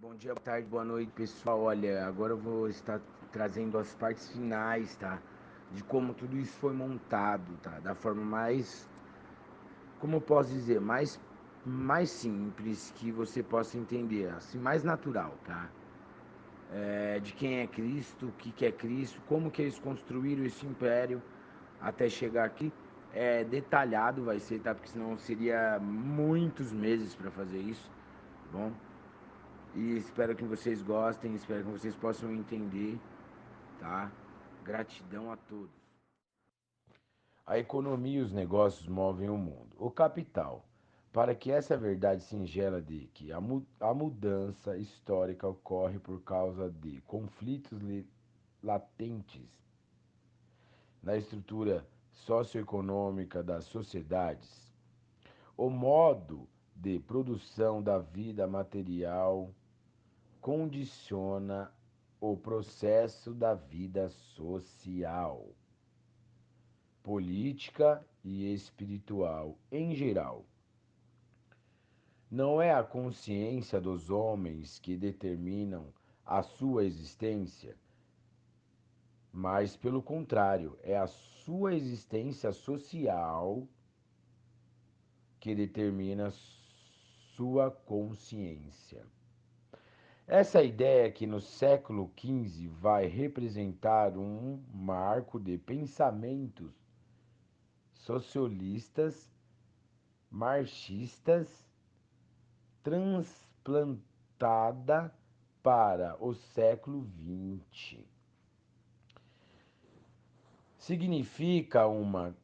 Bom dia, boa tarde, boa noite, pessoal. Olha, agora eu vou estar trazendo as partes finais, tá? De como tudo isso foi montado, tá? Da forma mais, como eu posso dizer, mais simples que você possa entender, assim, mais natural, tá? De quem é Cristo, o que é Cristo, como que eles construíram esse império até chegar aqui. É detalhado vai ser, tá? Porque senão seria muitos meses para fazer isso, tá bom? E espero que vocês gostem, espero que vocês possam entender, tá? Gratidão a todos. A economia e os negócios movem o mundo. O capital. Para que essa verdade singela de que a mudança histórica ocorre por causa de conflitos latentes na estrutura socioeconômica das sociedades, o modo de produção da vida material condiciona o processo da vida social, política e espiritual em geral. Não é a consciência dos homens que determinam a sua existência, mas, pelo contrário, é a sua existência social que determina sua consciência. Essa ideia que no século XV vai representar um marco de pensamentos socialistas, marxistas, transplantada para o século XX. Significa uma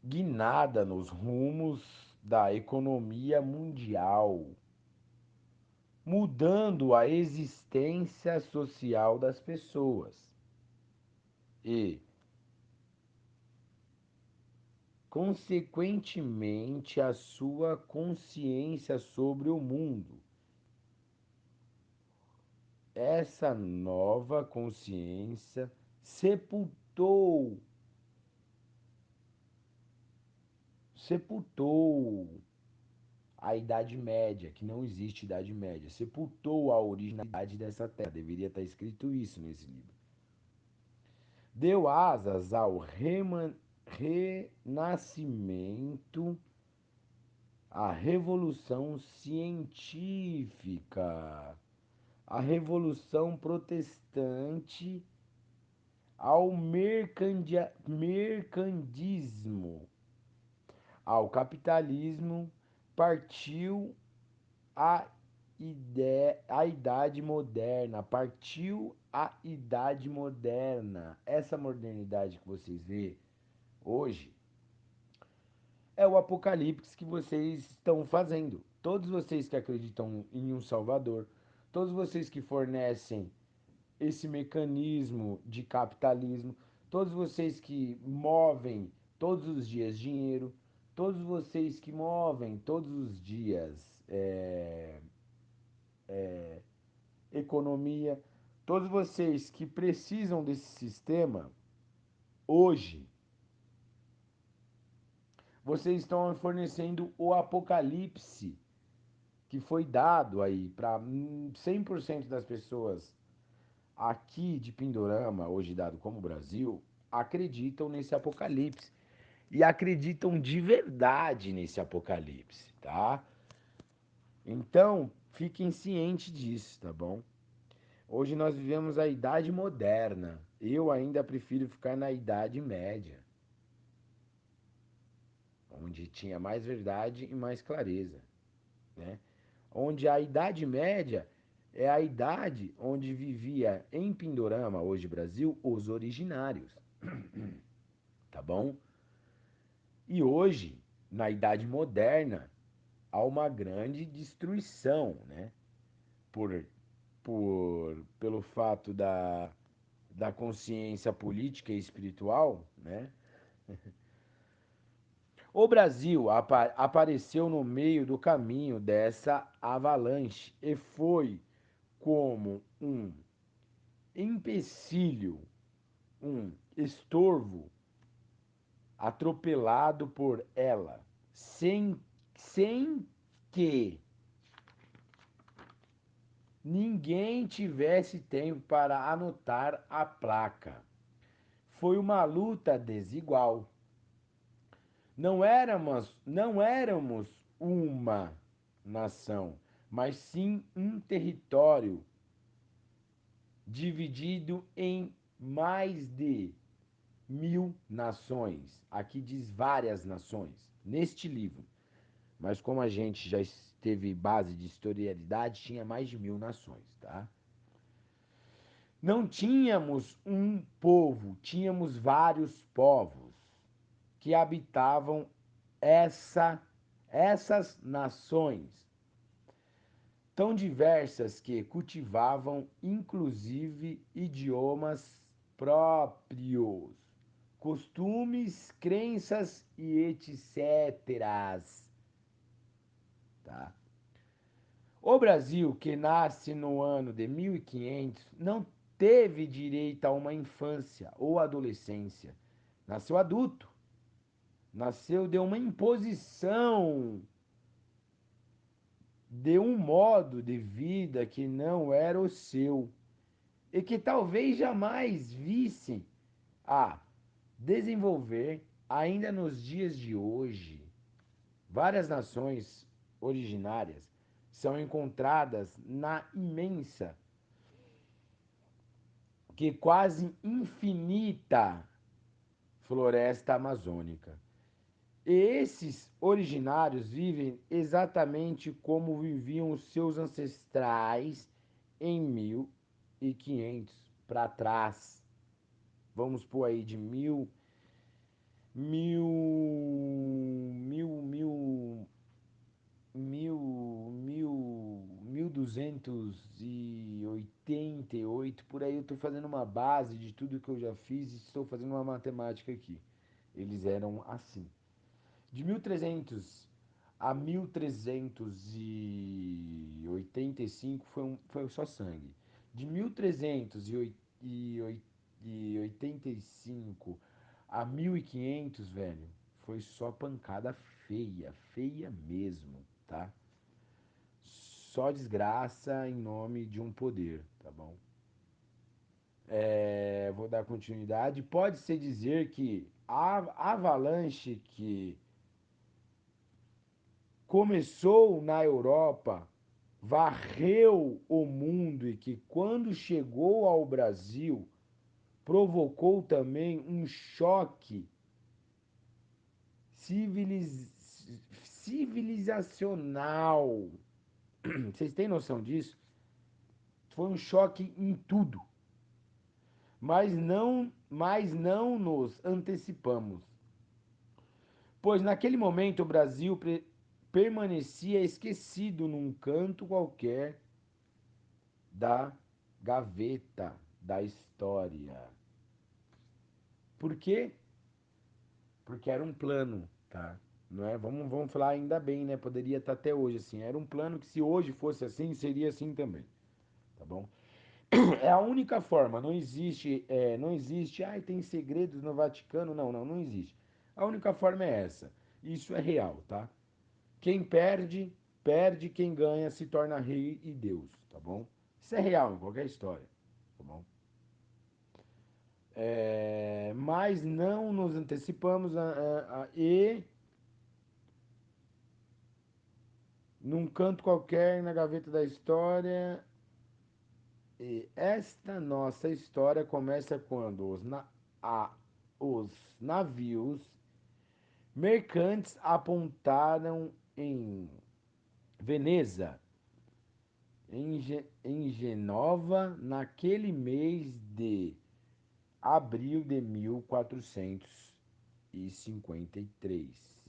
guinada nos rumos da economia mundial, mudando a existência social das pessoas e, consequentemente, a sua consciência sobre o mundo. Essa nova consciência sepultou a Idade Média, que não existe Idade Média, sepultou a originalidade dessa terra. Deveria estar escrito isso nesse livro. Deu asas ao renascimento, à revolução científica, à revolução protestante, ao mercandismo, ao capitalismo, partiu a idade moderna, partiu a idade moderna. Essa modernidade que vocês vê hoje é o apocalipse que vocês estão fazendo. Todos vocês que acreditam em um Salvador, todos vocês que fornecem esse mecanismo de capitalismo, todos vocês que movem todos os dias dinheiro, todos vocês que movem todos os dias economia, todos vocês que precisam desse sistema, hoje, vocês estão fornecendo o apocalipse que foi dado aí para 100% das pessoas aqui de Pindorama, hoje dado como Brasil, acreditam nesse apocalipse. E acreditam de verdade nesse apocalipse, tá? Então, fiquem cientes disso, tá bom? Hoje nós vivemos a idade moderna. Eu ainda prefiro ficar na idade média, onde tinha mais verdade e mais clareza, né? Onde a idade média é a idade onde vivia em Pindorama, hoje Brasil, os originários, tá bom? E hoje, na idade moderna, há uma grande destruição, né? Por, pelo fato da consciência política e espiritual, né? O Brasil apareceu no meio do caminho dessa avalanche e foi como um empecilho, um estorvo atropelado por ela, sem que ninguém tivesse tempo para anotar a placa. Foi uma luta desigual. Não éramos uma nação, mas sim um território dividido em mais de 1000 nações. Aqui diz várias nações, neste livro. Mas como a gente já teve base de historialidade, tinha mais de 1000 nações, tá? Não tínhamos um povo, tínhamos vários povos que habitavam essas nações, tão diversas que cultivavam inclusive idiomas próprios, costumes, crenças e etc. Tá? O Brasil, que nasce no ano de 1500, não teve direito a uma infância ou adolescência. Nasceu adulto. Nasceu de uma imposição, de um modo de vida que não era o seu e que talvez jamais vissem a desenvolver ainda nos dias de hoje. Várias nações originárias são encontradas na imensa, que quase infinita floresta amazônica. E esses originários vivem exatamente como viviam os seus ancestrais em 1500 para trás. Vamos pôr aí de 1288, por aí. Eu estou fazendo uma base de tudo que eu já fiz e estou fazendo uma matemática aqui. Eles eram assim. De 1300 a 1385 foi só sangue. De 1385 a 1500, velho, foi só pancada feia, feia mesmo, tá? Só desgraça em nome de um poder, tá bom? Vou dar continuidade. Pode-se dizer que a avalanche que começou na Europa, varreu o mundo e que, quando chegou ao Brasil, provocou também um choque civilizacional. Vocês têm noção disso? Foi um choque em tudo. Mas não nos antecipamos, pois naquele momento o Brasil permanecia esquecido num canto qualquer da gaveta da história. Por quê? Porque era um plano, tá? Não é? Vamos falar ainda bem, né? Poderia estar até hoje assim. Era um plano que, se hoje fosse assim, seria assim também, tá bom? É a única forma. Não existe. Tem segredos no Vaticano? Não existe. A única forma é essa. Isso é real, tá? Quem perde, perde. Quem ganha se torna rei e Deus, tá bom? Isso é real em qualquer história, tá bom? Mas não nos antecipamos e num canto qualquer na gaveta da história. E esta nossa história começa quando os navios mercantes apontaram em Veneza, em Genova, naquele mês de abril de 1453.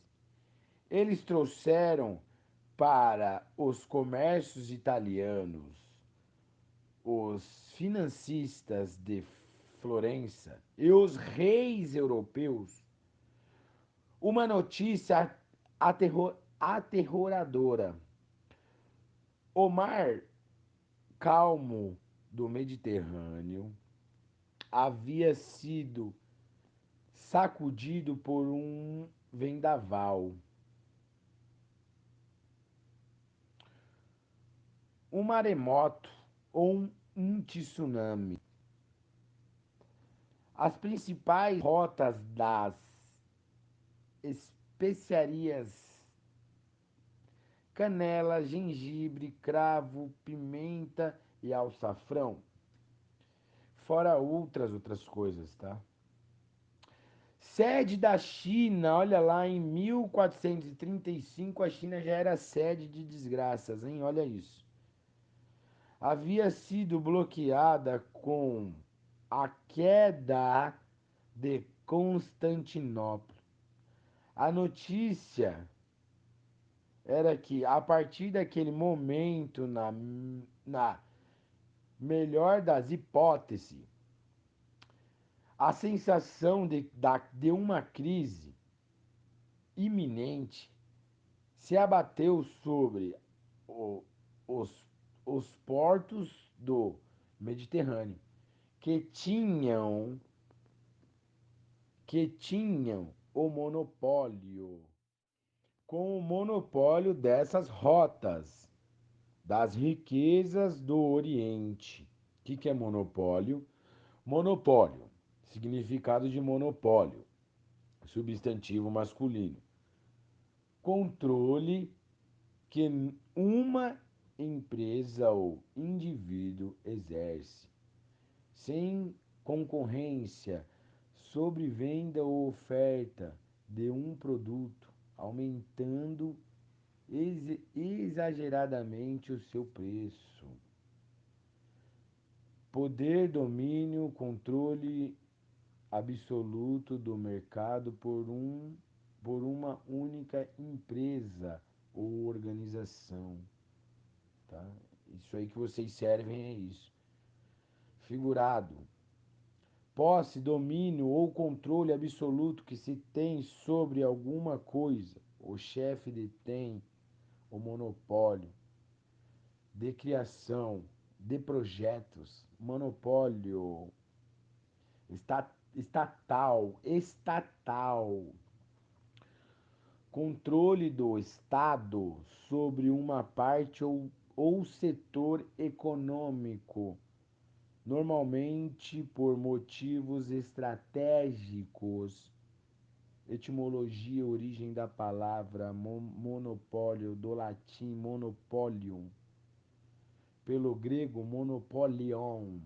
Eles trouxeram para os comércios italianos, os financistas de Florença e os reis europeus uma notícia aterroradora. O mar calmo do Mediterrâneo havia sido sacudido por um vendaval. Um maremoto ou um tsunami. As principais rotas das especiarias: canela, gengibre, cravo, pimenta e alçafrão. Fora outras coisas, tá? Sede da China, olha lá, em 1435 a China já era sede de desgraças, hein? Olha isso. Havia sido bloqueada com a queda de Constantinopla. A notícia era que, a partir daquele momento, na melhor das hipóteses, a sensação de uma crise iminente se abateu sobre o, os, os portos do Mediterrâneo, que tinham o monopólio, com o monopólio dessas rotas, das riquezas do Oriente. O que é monopólio? Monopólio, significado de monopólio, substantivo masculino. Controle que uma empresa ou indivíduo exerce, sem concorrência, sobre venda ou oferta de um produto, aumentando exageradamente o seu preço. Poder, domínio, controle absoluto do mercado por uma única empresa ou organização. Tá? Isso aí que vocês servem é isso. Figurado: posse, domínio ou controle absoluto que se tem sobre alguma coisa. O chefe detém o monopólio de criação de projetos, monopólio estatal, controle do Estado sobre uma parte ou setor econômico, normalmente por motivos estratégicos. Etimologia, origem da palavra monopólio, do latim monopolium, pelo grego monopolion,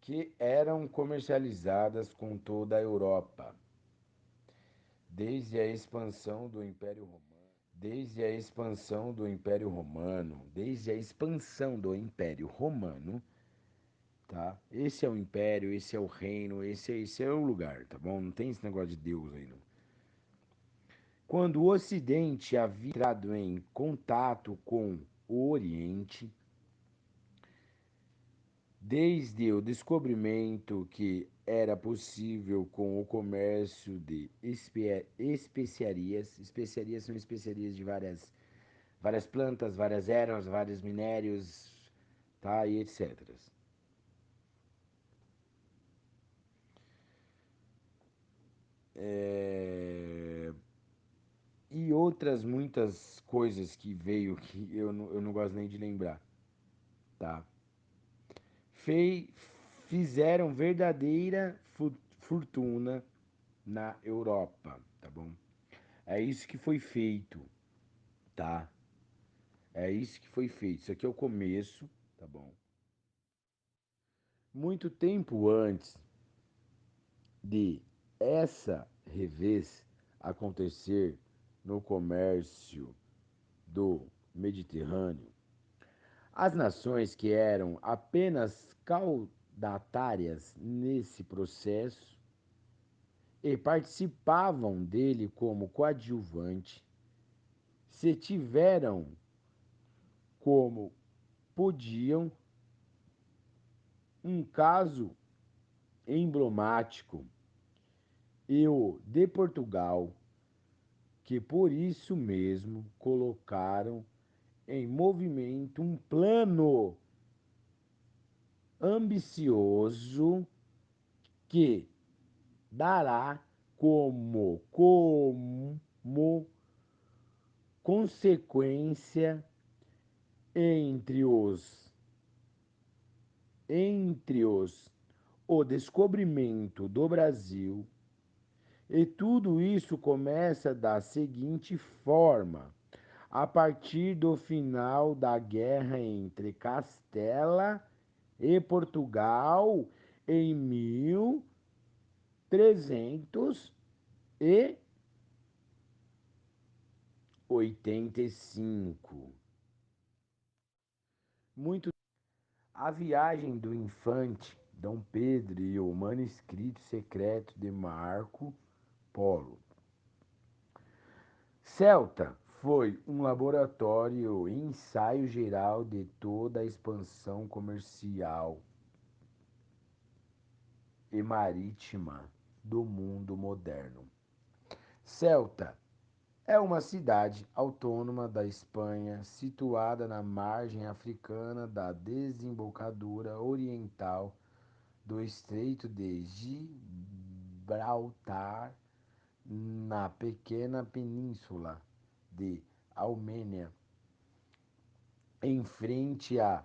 que eram comercializadas com toda a Europa, desde a expansão do Império Romano. Tá? Esse é o império, esse é o reino, esse é o lugar, tá bom? Não tem esse negócio de Deus aí, não. Quando o Ocidente havia entrado em contato com o Oriente, desde o descobrimento que era possível com o comércio de especiarias. Especiarias são especiarias de várias plantas, várias ervas, vários minérios, tá? E etc. E outras muitas coisas que veio que eu não gosto nem de lembrar, tá? Fizeram verdadeira fortuna na Europa, tá bom? É isso que foi feito, tá? É isso que foi feito. Isso aqui é o começo, tá bom? Muito tempo antes de essa revés acontecer no comércio do Mediterrâneo, as nações que eram apenas caudatárias nesse processo e participavam dele como coadjuvante, se tiveram como podiam. Um caso emblemático e o de Portugal, que por isso mesmo colocaram em movimento um plano ambicioso que dará como consequência entre os entre os o descobrimento do Brasil, e tudo isso começa da seguinte forma: a partir do final da guerra entre Castela e Portugal em 1385. Muito a viagem do infante Dom Pedro e o manuscrito secreto de Marco Polo. Celta foi um laboratório e ensaio geral de toda a expansão comercial e marítima do mundo moderno. Celta é uma cidade autônoma da Espanha, situada na margem africana da desembocadura oriental do Estreito de Gibraltar, na pequena península de Almênia, em frente a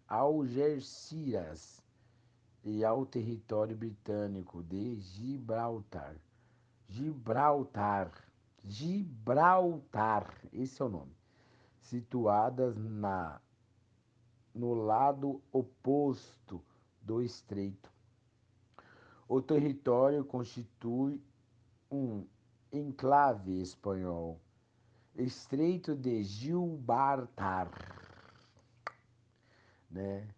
Algeciras e ao território britânico de Gibraltar. Gibraltar, esse é o nome. Situadas no lado oposto do estreito. O território constitui um enclave espanhol, Estreito de Gibraltar, né?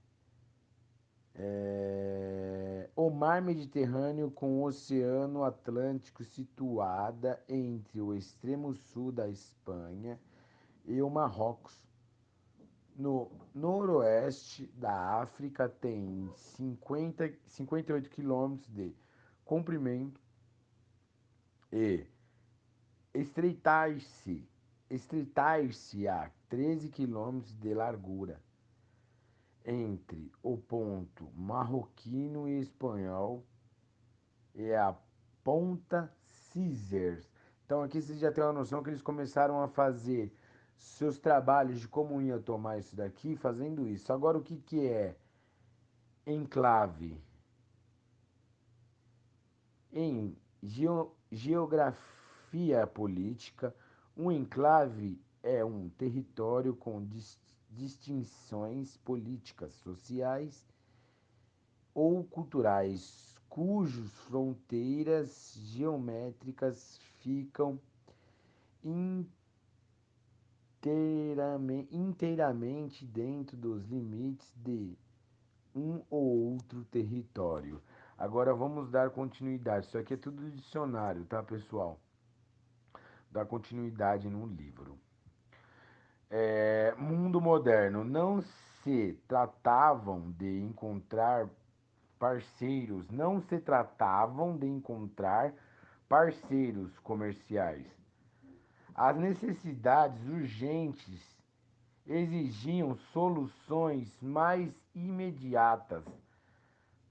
O mar Mediterrâneo com o Oceano Atlântico situada entre o extremo sul da Espanha e o Marrocos. No noroeste da África tem 58 quilômetros de comprimento e estreitar-se a 13 quilômetros de largura entre o ponto marroquino e espanhol e a ponta Caesars. Então aqui vocês já têm uma noção que eles começaram a fazer seus trabalhos de como ia tomar isso daqui, fazendo isso. Agora o que, que é enclave? Em geografia política, um enclave é um território com distinções políticas, sociais ou culturais, cujas fronteiras geométricas ficam inteiramente dentro dos limites de um ou outro território. Agora vamos dar continuidade. Isso aqui é tudo dicionário, tá, pessoal? Dar continuidade no livro. Mundo moderno. Não se tratavam de encontrar parceiros, não se tratavam de encontrar parceiros comerciais. As necessidades urgentes exigiam soluções mais imediatas.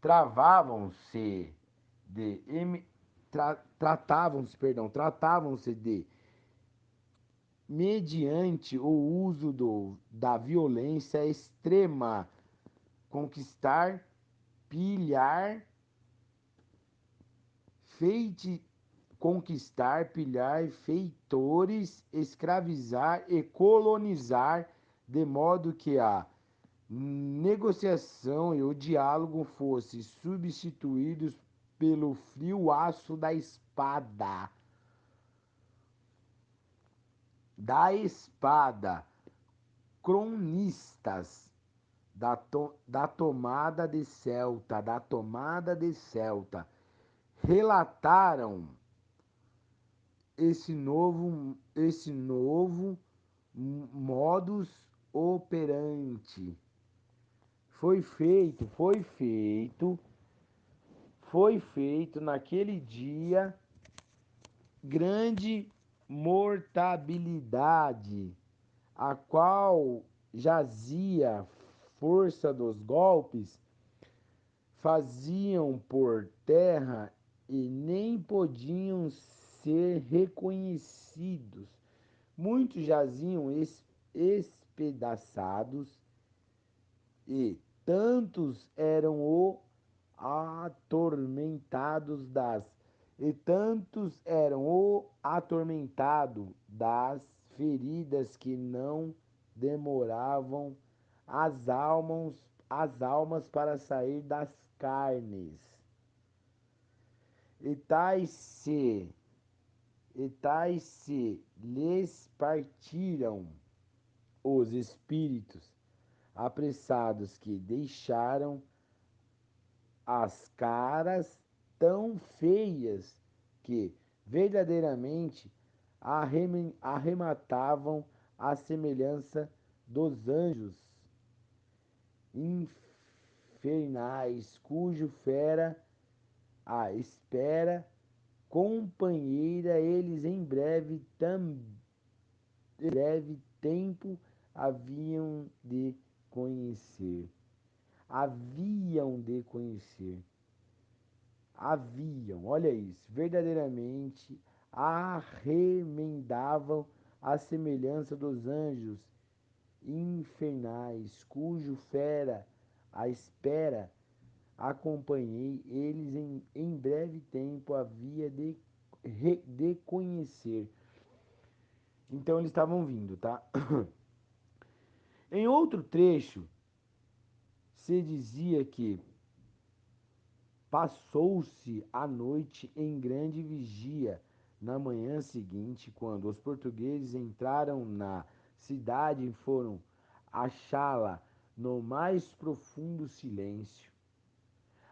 Tratavam-se de mediante o uso da violência extrema, conquistar, pilhar, feiti, pilhar feitores, escravizar e colonizar, de modo que a negociação e o diálogo fossem substituídos pelo frio aço da espada. Cronistas da tomada de Celta, relataram esse novo modus operandi. Foi feito naquele dia grande mortabilidade, a qual jazia força dos golpes, faziam por terra e nem podiam ser reconhecidos Muitos jaziam espedaçados e tantos eram o atormentados das e tantos eram o atormentado das feridas que não demoravam as almas para sair das carnes. E tais se lhes partiram os espíritos apressados que deixaram as caras tão feias que verdadeiramente arrematavam a semelhança dos anjos infernais, cujo fera a espera companheira eles em breve tempo haviam de conhecer. Haviam de conhecer. Olha isso, verdadeiramente arremendavam a semelhança dos anjos infernais, cujo fera a espera acompanhei eles em breve tempo havia de conhecer. Então eles estavam vindo, tá? Em outro trecho, se dizia que passou-se a noite em grande vigia. Na manhã seguinte, quando os portugueses entraram na cidade e foram achá-la no mais profundo silêncio,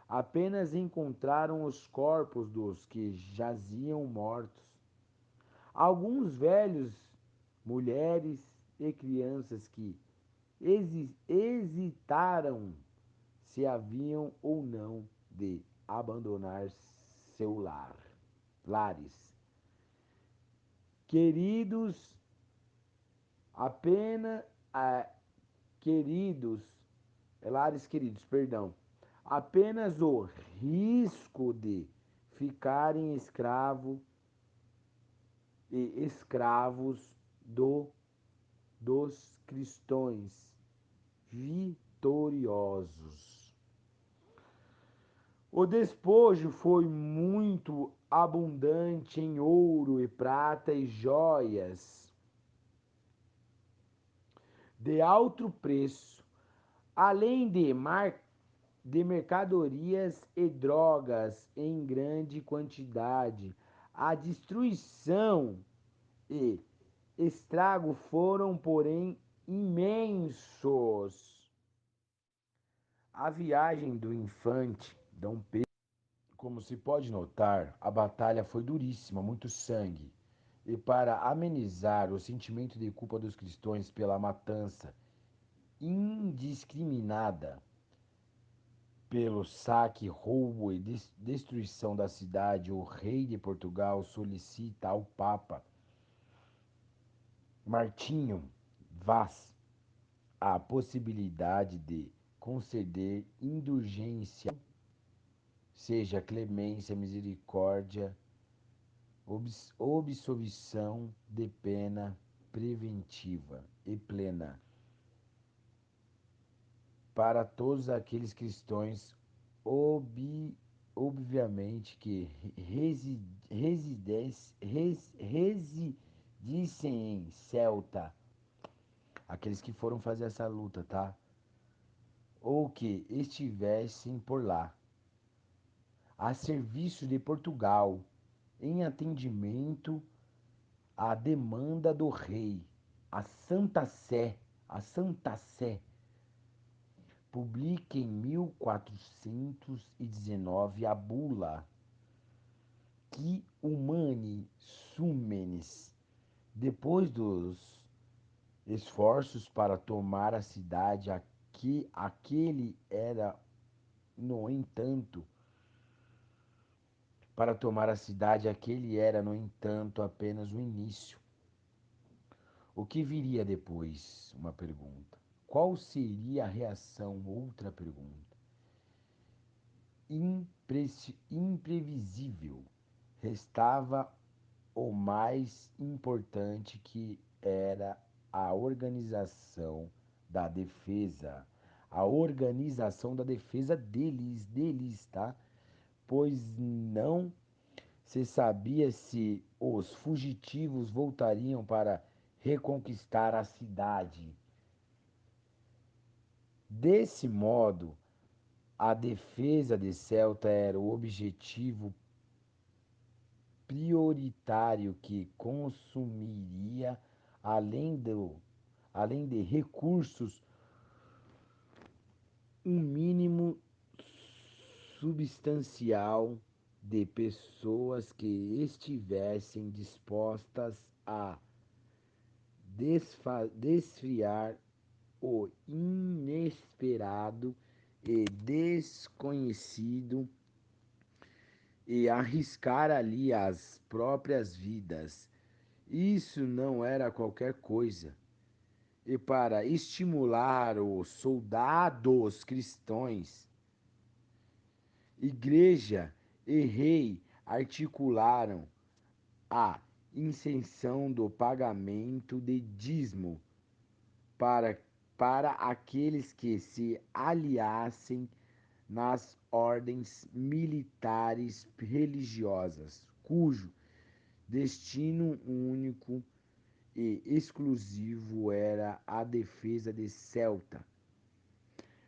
apenas encontraram os corpos dos que jaziam mortos. Alguns velhos, mulheres e crianças que hesitaram se haviam ou não de abandonar lares. Queridos, apenas queridos, lares queridos, perdão, apenas o risco de ficarem escravos dos cristãos vitoriosos. O despojo foi muito abundante em ouro e prata e joias de alto preço, além de mercadorias e drogas em grande quantidade. A destruição e estrago foram, porém, imensos. A viagem do infante Dom Pedro, como se pode notar, a batalha foi duríssima, muito sangue. E para amenizar o sentimento de culpa dos cristãos pela matança indiscriminada, pelo saque, roubo e destruição da cidade, o rei de Portugal solicita ao Papa Martinho Vaz a possibilidade de conceder indulgência, seja clemência, misericórdia, absolvição de pena preventiva e plena para todos aqueles cristãos, obviamente que residissem em Celta, aqueles que foram fazer essa luta, tá? Ou que estivessem por lá, a serviço de Portugal, em atendimento à demanda do rei, a Santa Sé, publica em 1419 a bula que humane sumenes, depois dos esforços para tomar a cidade, aquele era, no entanto, apenas o início. O que viria depois? Uma pergunta. Qual seria a reação? Outra pergunta. Imprevisível. Restava o mais importante, que era a organização da defesa. A organização da defesa deles, tá? Pois não se sabia se os fugitivos voltariam para reconquistar a cidade. Desse modo, a defesa de Ceuta era o objetivo prioritário que consumiria, além, além de recursos, um mínimo substancial de pessoas que estivessem dispostas a desfiar o inesperado e desconhecido e arriscar ali as próprias vidas. Isso não era qualquer coisa. E para estimular os soldados cristãos, igreja e rei articularam a isenção do pagamento de dízimo para, para aqueles que se aliassem nas ordens militares religiosas, cujo destino único e exclusivo era a defesa de Ceuta.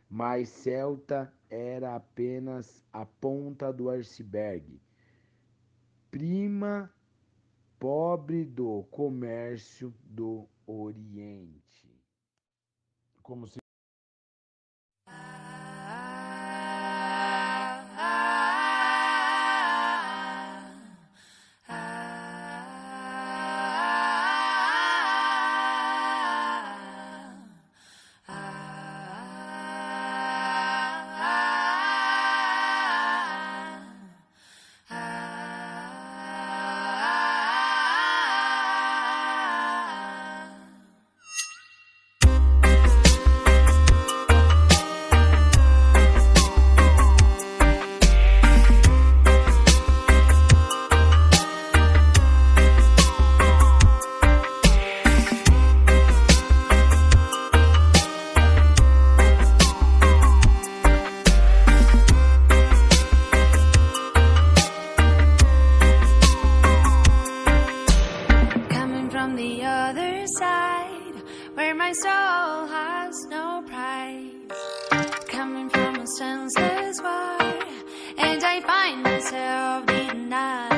Mas Ceuta era apenas a ponta do iceberg, prima pobre do comércio do Oriente. Como se where my soul has no price, coming from a senseless war, and I find myself denied.